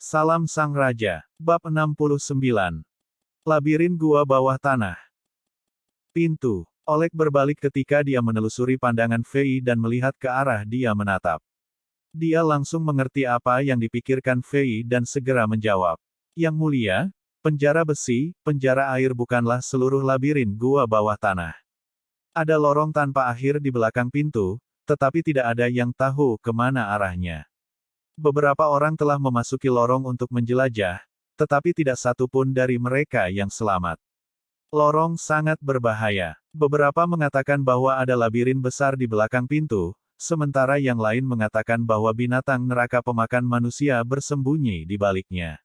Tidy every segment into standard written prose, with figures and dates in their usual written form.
Salam Sang Raja. Bab 69. Labirin Gua Bawah Tanah. Pintu. Oleg berbalik ketika dia menelusuri pandangan Fei dan melihat ke arah dia menatap. Dia langsung mengerti apa yang dipikirkan Fei dan segera menjawab. Yang mulia, penjara besi, penjara air bukanlah seluruh labirin gua bawah tanah. Ada lorong tanpa akhir di belakang pintu, tetapi tidak ada yang tahu kemana arahnya. Beberapa orang telah memasuki lorong untuk menjelajah, tetapi tidak satu pun dari mereka yang selamat. Lorong sangat berbahaya. Beberapa mengatakan bahwa ada labirin besar di belakang pintu, sementara yang lain mengatakan bahwa binatang neraka pemakan manusia bersembunyi di baliknya.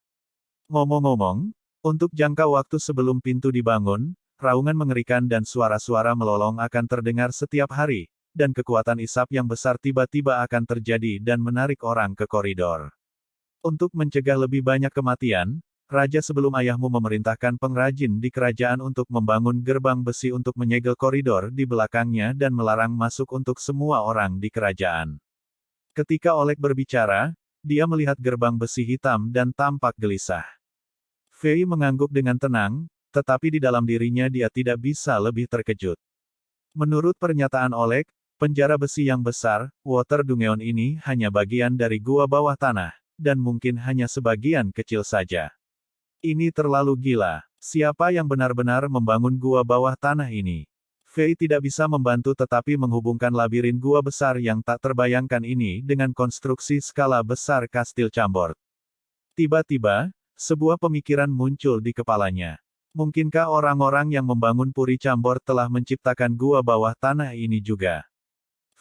Ngomong-ngomong, untuk jangka waktu sebelum pintu dibangun, raungan mengerikan dan suara-suara melolong akan terdengar setiap hari, dan kekuatan isap yang besar tiba-tiba akan terjadi dan menarik orang ke koridor. Untuk mencegah lebih banyak kematian, Raja sebelum ayahmu memerintahkan pengrajin di kerajaan untuk membangun gerbang besi untuk menyegel koridor di belakangnya dan melarang masuk untuk semua orang di kerajaan. Ketika Oleg berbicara, dia melihat gerbang besi hitam dan tampak gelisah. Fei mengangguk dengan tenang, tetapi di dalam dirinya dia tidak bisa lebih terkejut. Menurut pernyataan Oleg, penjara besi yang besar, Water Dungeon ini hanya bagian dari gua bawah tanah, dan mungkin hanya sebagian kecil saja. Ini terlalu gila. Siapa yang benar-benar membangun gua bawah tanah ini? Fei tidak bisa membantu tetapi menghubungkan labirin gua besar yang tak terbayangkan ini dengan konstruksi skala besar Kastil Chambord. Tiba-tiba, sebuah pemikiran muncul di kepalanya. Mungkinkah orang-orang yang membangun Puri Chambord telah menciptakan gua bawah tanah ini juga?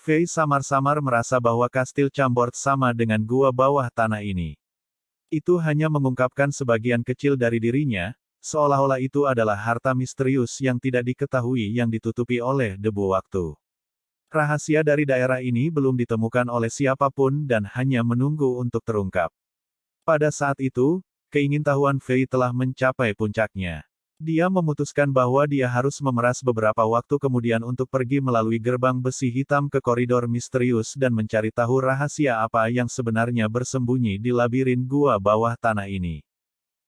Fei samar-samar merasa bahwa Kastil Chambord sama dengan gua bawah tanah ini. Itu hanya mengungkapkan sebagian kecil dari dirinya, seolah-olah itu adalah harta misterius yang tidak diketahui yang ditutupi oleh debu waktu. Rahasia dari daerah ini belum ditemukan oleh siapapun dan hanya menunggu untuk terungkap. Pada saat itu, keingintahuan Fei telah mencapai puncaknya. Dia memutuskan bahwa dia harus memeras beberapa waktu kemudian untuk pergi melalui gerbang besi hitam ke koridor misterius dan mencari tahu rahasia apa yang sebenarnya bersembunyi di labirin gua bawah tanah ini.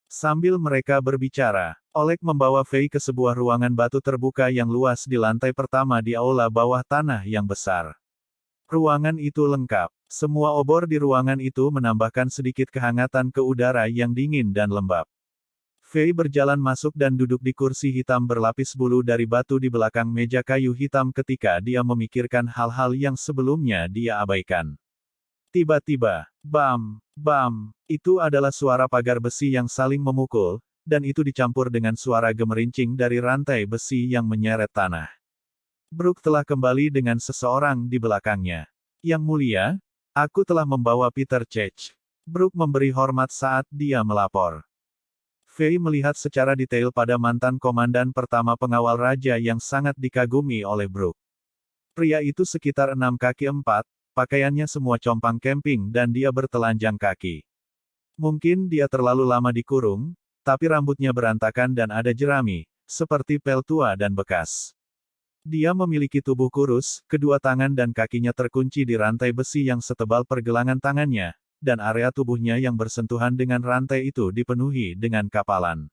Sambil mereka berbicara, Oleg membawa Fei ke sebuah ruangan batu terbuka yang luas di lantai pertama di aula bawah tanah yang besar. Ruangan itu lengkap. Semua obor di ruangan itu menambahkan sedikit kehangatan ke udara yang dingin dan lembab. Fei berjalan masuk dan duduk di kursi hitam berlapis bulu dari batu di belakang meja kayu hitam ketika dia memikirkan hal-hal yang sebelumnya dia abaikan. Tiba-tiba, bam, bam, itu adalah suara pagar besi yang saling memukul, dan itu dicampur dengan suara gemerincing dari rantai besi yang menyeret tanah. Brook telah kembali dengan seseorang di belakangnya. Yang mulia, aku telah membawa Peter Chech. Brook memberi hormat saat dia melapor. Fei melihat secara detail pada mantan komandan pertama pengawal raja yang sangat dikagumi oleh Brook. Pria itu sekitar 6 kaki 4, pakaiannya semua compang camping dan dia bertelanjang kaki. Mungkin dia terlalu lama dikurung, tapi rambutnya berantakan dan ada jerami, seperti pel tua dan bekas. Dia memiliki tubuh kurus, kedua tangan dan kakinya terkunci di rantai besi yang setebal pergelangan tangannya, dan area tubuhnya yang bersentuhan dengan rantai itu dipenuhi dengan kapalan.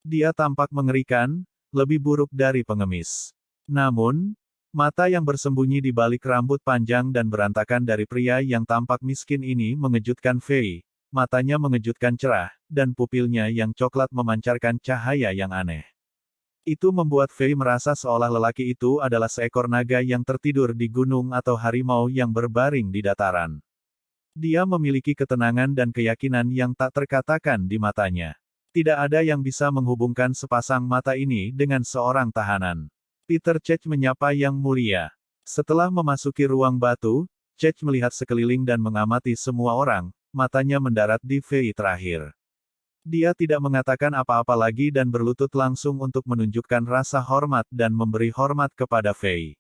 Dia tampak mengerikan, lebih buruk dari pengemis. Namun, mata yang bersembunyi di balik rambut panjang dan berantakan dari pria yang tampak miskin ini mengejutkan Fei. Matanya mengejutkan cerah, dan pupilnya yang coklat memancarkan cahaya yang aneh. Itu membuat Fei merasa seolah lelaki itu adalah seekor naga yang tertidur di gunung atau harimau yang berbaring di dataran. Dia memiliki ketenangan dan keyakinan yang tak terkatakan di matanya. Tidak ada yang bisa menghubungkan sepasang mata ini dengan seorang tahanan. Peter Chech menyapa Yang Mulia. Setelah memasuki ruang batu, Chech melihat sekeliling dan mengamati semua orang, matanya mendarat di Fei terakhir. Dia tidak mengatakan apa-apa lagi dan berlutut langsung untuk menunjukkan rasa hormat dan memberi hormat kepada Fei.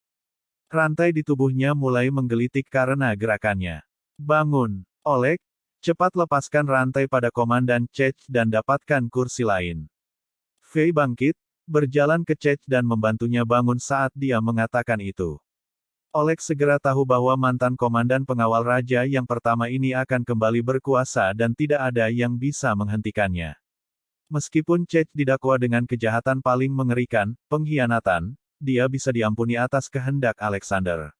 Rantai di tubuhnya mulai menggelitik karena gerakannya. Bangun, Oleg, cepat lepaskan rantai pada Komandan Chech dan dapatkan kursi lain. Fei bangkit, berjalan ke Chech dan membantunya bangun saat dia mengatakan itu. Oleg segera tahu bahwa mantan komandan pengawal raja yang pertama ini akan kembali berkuasa dan tidak ada yang bisa menghentikannya. Meskipun Cech didakwa dengan kejahatan paling mengerikan, pengkhianatan, dia bisa diampuni atas kehendak Alexander.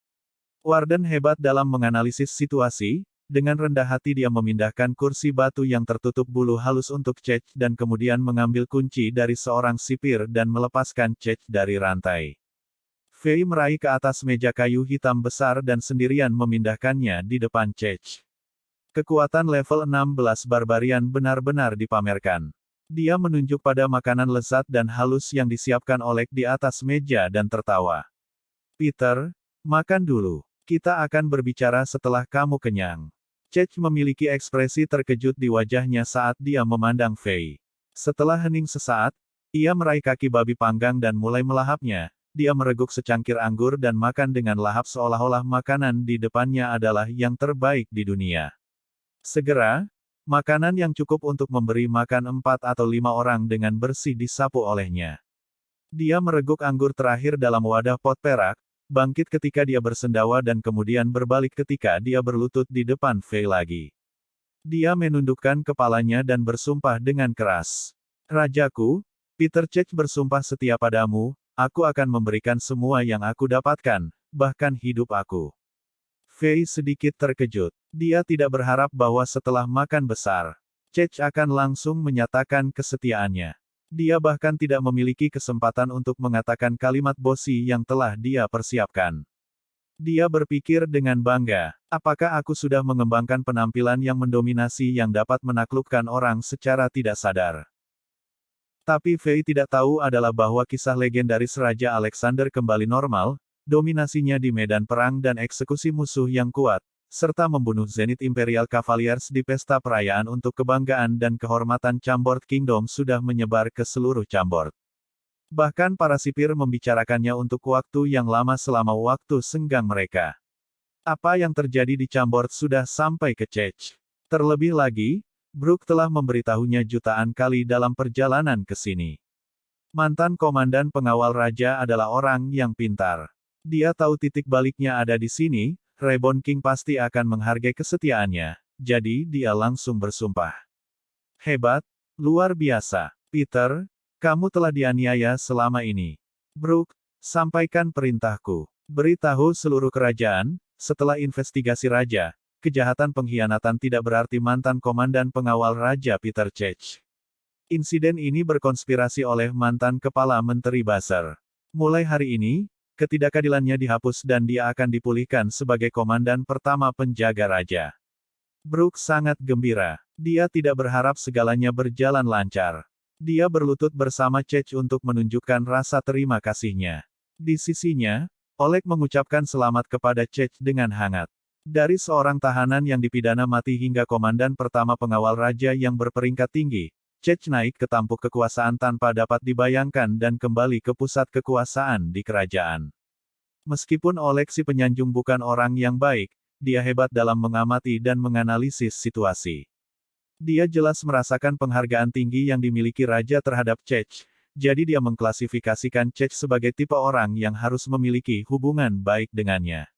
Warden hebat dalam menganalisis situasi, dengan rendah hati dia memindahkan kursi batu yang tertutup bulu halus untuk Cech dan kemudian mengambil kunci dari seorang sipir dan melepaskan Cech dari rantai. Fei meraih ke atas meja kayu hitam besar dan sendirian memindahkannya di depan Cech. Kekuatan level 16 Barbarian benar-benar dipamerkan. Dia menunjuk pada makanan lezat dan halus yang disiapkan Oleg di atas meja dan tertawa. Peter, makan dulu. Kita akan berbicara setelah kamu kenyang. Cech memiliki ekspresi terkejut di wajahnya saat dia memandang Fei. Setelah hening sesaat, ia meraih kaki babi panggang dan mulai melahapnya. Dia mereguk secangkir anggur dan makan dengan lahap seolah-olah makanan di depannya adalah yang terbaik di dunia. Segera, makanan yang cukup untuk memberi makan 4 atau 5 orang dengan bersih disapu olehnya. Dia mereguk anggur terakhir dalam wadah pot perak, bangkit ketika dia bersendawa dan kemudian berbalik ketika dia berlutut di depan Fei lagi. Dia menundukkan kepalanya dan bersumpah dengan keras. Rajaku, Peter Cech bersumpah setia padamu, aku akan memberikan semua yang aku dapatkan, bahkan hidup aku. Fei sedikit terkejut. Dia tidak berharap bahwa setelah makan besar, Cech akan langsung menyatakan kesetiaannya. Dia bahkan tidak memiliki kesempatan untuk mengatakan kalimat bosi yang telah dia persiapkan. Dia berpikir dengan bangga, apakah aku sudah mengembangkan penampilan yang mendominasi yang dapat menaklukkan orang secara tidak sadar. Tapi Fei tidak tahu adalah bahwa kisah legendaris Raja Alexander kembali normal, dominasinya di medan perang dan eksekusi musuh yang kuat, serta membunuh Zenith Imperial Cavaliers di pesta perayaan untuk kebanggaan dan kehormatan Chambord Kingdom sudah menyebar ke seluruh Chambord. Bahkan para sipir membicarakannya untuk waktu yang lama selama waktu senggang mereka. Apa yang terjadi di Chambord sudah sampai ke Cech. Terlebih lagi, Brooke telah memberitahunya jutaan kali dalam perjalanan ke sini. Mantan komandan pengawal raja adalah orang yang pintar. Dia tahu titik baliknya ada di sini, Reborn King pasti akan menghargai kesetiaannya, jadi dia langsung bersumpah. Hebat, luar biasa. Peter, kamu telah dianiaya selama ini. Brooke, sampaikan perintahku. Beritahu seluruh kerajaan, setelah investigasi raja, kejahatan pengkhianatan tidak berarti mantan komandan pengawal Raja Peter Cech. Insiden ini berkonspirasi oleh mantan Kepala Menteri Buzzer. Mulai hari ini, ketidakadilannya dihapus dan dia akan dipulihkan sebagai komandan pertama penjaga raja. Brooke sangat gembira. Dia tidak berharap segalanya berjalan lancar. Dia berlutut bersama Cech untuk menunjukkan rasa terima kasihnya. Di sisinya, Oleg mengucapkan selamat kepada Cech dengan hangat. Dari seorang tahanan yang dipidana mati hingga komandan pertama pengawal raja yang berperingkat tinggi, Cech naik ke tampuk kekuasaan tanpa dapat dibayangkan dan kembali ke pusat kekuasaan di kerajaan. Meskipun Oleg si penyanjung bukan orang yang baik, dia hebat dalam mengamati dan menganalisis situasi. Dia jelas merasakan penghargaan tinggi yang dimiliki raja terhadap Cech, jadi dia mengklasifikasikan Cech sebagai tipe orang yang harus memiliki hubungan baik dengannya.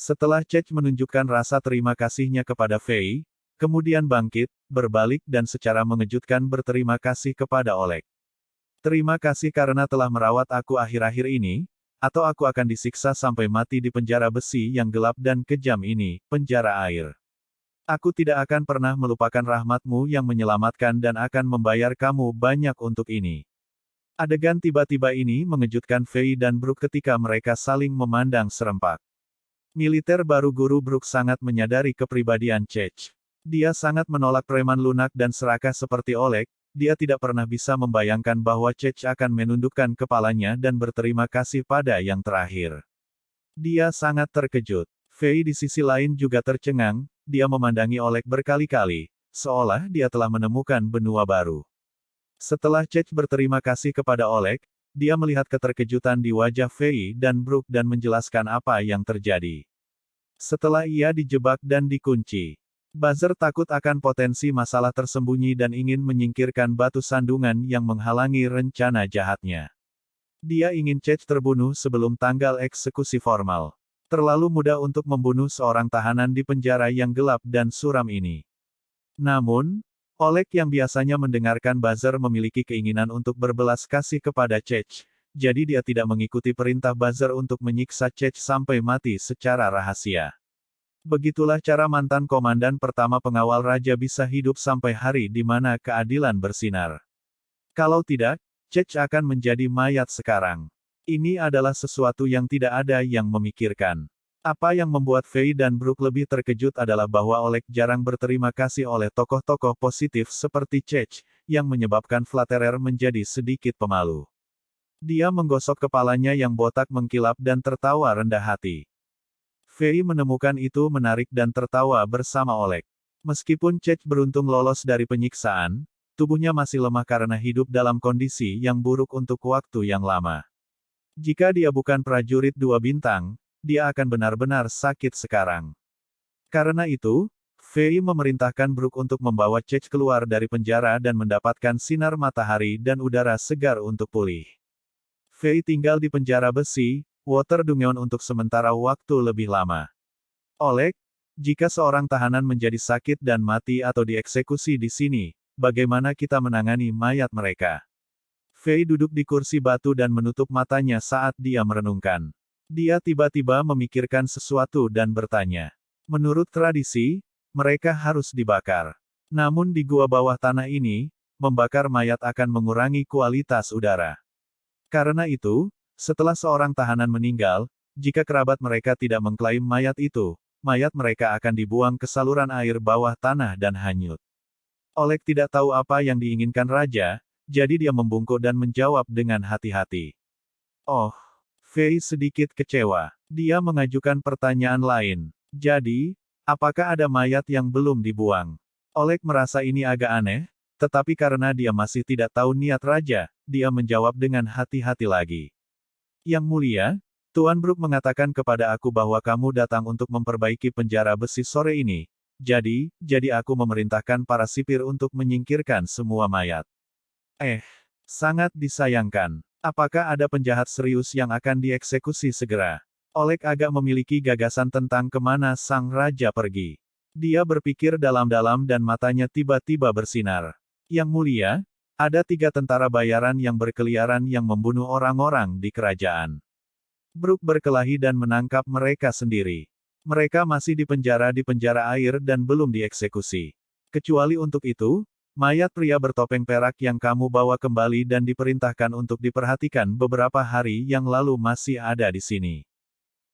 Setelah Cech menunjukkan rasa terima kasihnya kepada Fei, kemudian bangkit, berbalik dan secara mengejutkan berterima kasih kepada Oleg. Terima kasih karena telah merawat aku akhir-akhir ini, atau aku akan disiksa sampai mati di penjara besi yang gelap dan kejam ini, penjara air. Aku tidak akan pernah melupakan rahmatmu yang menyelamatkan dan akan membayar kamu banyak untuk ini. Adegan tiba-tiba ini mengejutkan Fei dan Brooke ketika mereka saling memandang serempak. Militer baru guru Brooke sangat menyadari kepribadian Cech. Dia sangat menolak preman lunak dan serakah seperti Oleg, dia tidak pernah bisa membayangkan bahwa Cech akan menundukkan kepalanya dan berterima kasih pada yang terakhir. Dia sangat terkejut. Fei di sisi lain juga tercengang, dia memandangi Oleg berkali-kali, seolah dia telah menemukan benua baru. Setelah Cech berterima kasih kepada Oleg, dia melihat keterkejutan di wajah Fei dan Brooke dan menjelaskan apa yang terjadi. Setelah ia dijebak dan dikunci, Buzzer takut akan potensi masalah tersembunyi dan ingin menyingkirkan batu sandungan yang menghalangi rencana jahatnya. Dia ingin Cech terbunuh sebelum tanggal eksekusi formal. Terlalu mudah untuk membunuh seorang tahanan di penjara yang gelap dan suram ini. Namun, Oleg yang biasanya mendengarkan buzzer memiliki keinginan untuk berbelas kasih kepada Chech. Jadi dia tidak mengikuti perintah buzzer untuk menyiksa Chech sampai mati secara rahasia. Begitulah cara mantan komandan pertama pengawal raja bisa hidup sampai hari di mana keadilan bersinar. Kalau tidak, Chech akan menjadi mayat sekarang. Ini adalah sesuatu yang tidak ada yang memikirkan. Apa yang membuat Fei dan Brook lebih terkejut adalah bahwa Oleg jarang berterima kasih oleh tokoh-tokoh positif seperti Chech, yang menyebabkan Flatterer menjadi sedikit pemalu. Dia menggosok kepalanya yang botak mengkilap dan tertawa rendah hati. Fei menemukan itu menarik dan tertawa bersama Oleg. Meskipun Chech beruntung lolos dari penyiksaan, tubuhnya masih lemah karena hidup dalam kondisi yang buruk untuk waktu yang lama. Jika dia bukan prajurit 2 bintang, dia akan benar-benar sakit sekarang. Karena itu, Fei memerintahkan Brook untuk membawa Chech keluar dari penjara dan mendapatkan sinar matahari dan udara segar untuk pulih. Fei tinggal di penjara besi, Water Dungeon untuk sementara waktu lebih lama. Oleg, jika seorang tahanan menjadi sakit dan mati atau dieksekusi di sini, bagaimana kita menangani mayat mereka? Fei duduk di kursi batu dan menutup matanya saat dia merenungkan. Dia tiba-tiba memikirkan sesuatu dan bertanya. Menurut tradisi, mereka harus dibakar. Namun di gua bawah tanah ini, membakar mayat akan mengurangi kualitas udara. Karena itu, setelah seorang tahanan meninggal, jika kerabat mereka tidak mengklaim mayat itu, mayat mereka akan dibuang ke saluran air bawah tanah dan hanyut. Oleg tidak tahu apa yang diinginkan raja, jadi dia membungkuk dan menjawab dengan hati-hati. Oh, Fei sedikit kecewa. Dia mengajukan pertanyaan lain. Jadi, apakah ada mayat yang belum dibuang? Oleg merasa ini agak aneh, tetapi karena dia masih tidak tahu niat raja, dia menjawab dengan hati-hati lagi. Yang mulia, Tuan Brook mengatakan kepada aku bahwa kamu datang untuk memperbaiki penjara besi sore ini. Jadi aku memerintahkan para sipir untuk menyingkirkan semua mayat. Sangat disayangkan. Apakah ada penjahat serius yang akan dieksekusi segera? Oleg agak memiliki gagasan tentang kemana sang raja pergi. Dia berpikir dalam-dalam dan matanya tiba-tiba bersinar. Yang mulia, ada 3 tentara bayaran yang berkeliaran yang membunuh orang-orang di kerajaan. Brook berkelahi dan menangkap mereka sendiri. Mereka masih di penjara air dan belum dieksekusi. Kecuali untuk itu, mayat pria bertopeng perak yang kamu bawa kembali dan diperintahkan untuk diperhatikan beberapa hari yang lalu masih ada di sini.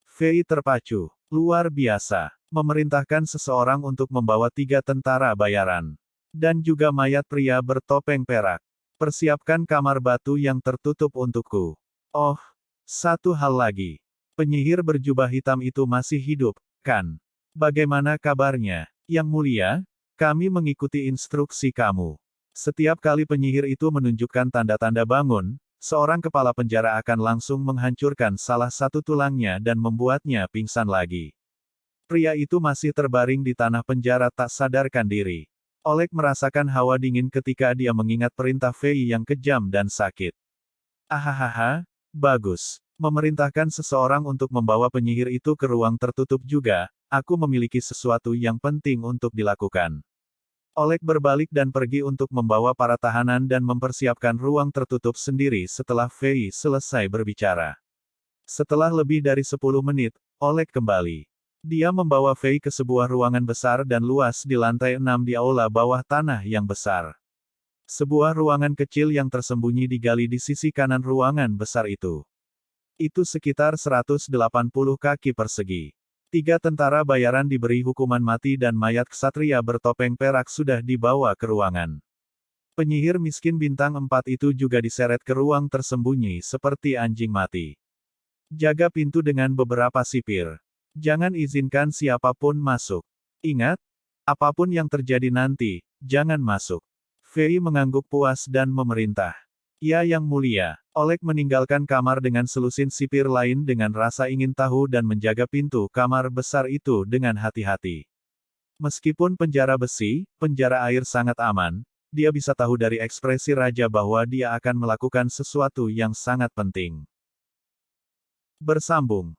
Fei terpacu. Luar biasa. Memerintahkan seseorang untuk membawa 3 tentara bayaran. Dan juga mayat pria bertopeng perak. Persiapkan kamar batu yang tertutup untukku. Oh, satu hal lagi. Penyihir berjubah hitam itu masih hidup, kan? Bagaimana kabarnya, Yang Mulia? Kami mengikuti instruksi kamu. Setiap kali penyihir itu menunjukkan tanda-tanda bangun, seorang kepala penjara akan langsung menghancurkan salah satu tulangnya dan membuatnya pingsan lagi. Pria itu masih terbaring di tanah penjara tak sadarkan diri. Oleg merasakan hawa dingin ketika dia mengingat perintah Fei yang kejam dan sakit. Ahahaha, bagus. Memerintahkan seseorang untuk membawa penyihir itu ke ruang tertutup juga, aku memiliki sesuatu yang penting untuk dilakukan. Oleg berbalik dan pergi untuk membawa para tahanan dan mempersiapkan ruang tertutup sendiri setelah Fei selesai berbicara. Setelah lebih dari 10 menit, Oleg kembali. Dia membawa Fei ke sebuah ruangan besar dan luas di lantai 6 di aula bawah tanah yang besar. Sebuah ruangan kecil yang tersembunyi digali di sisi kanan ruangan besar itu. Itu sekitar 180 kaki persegi. 3 tentara bayaran diberi hukuman mati dan mayat ksatria bertopeng perak sudah dibawa ke ruangan. Penyihir miskin bintang 4 itu juga diseret ke ruang tersembunyi seperti anjing mati. Jaga pintu dengan beberapa sipir. Jangan izinkan siapapun masuk. Ingat, apapun yang terjadi nanti, jangan masuk. Fei mengangguk puas dan memerintah. Ya Yang Mulia, Oleg meninggalkan kamar dengan selusin sipir lain dengan rasa ingin tahu dan menjaga pintu kamar besar itu dengan hati-hati. Meskipun penjara besi, penjara air sangat aman, dia bisa tahu dari ekspresi raja bahwa dia akan melakukan sesuatu yang sangat penting. Bersambung.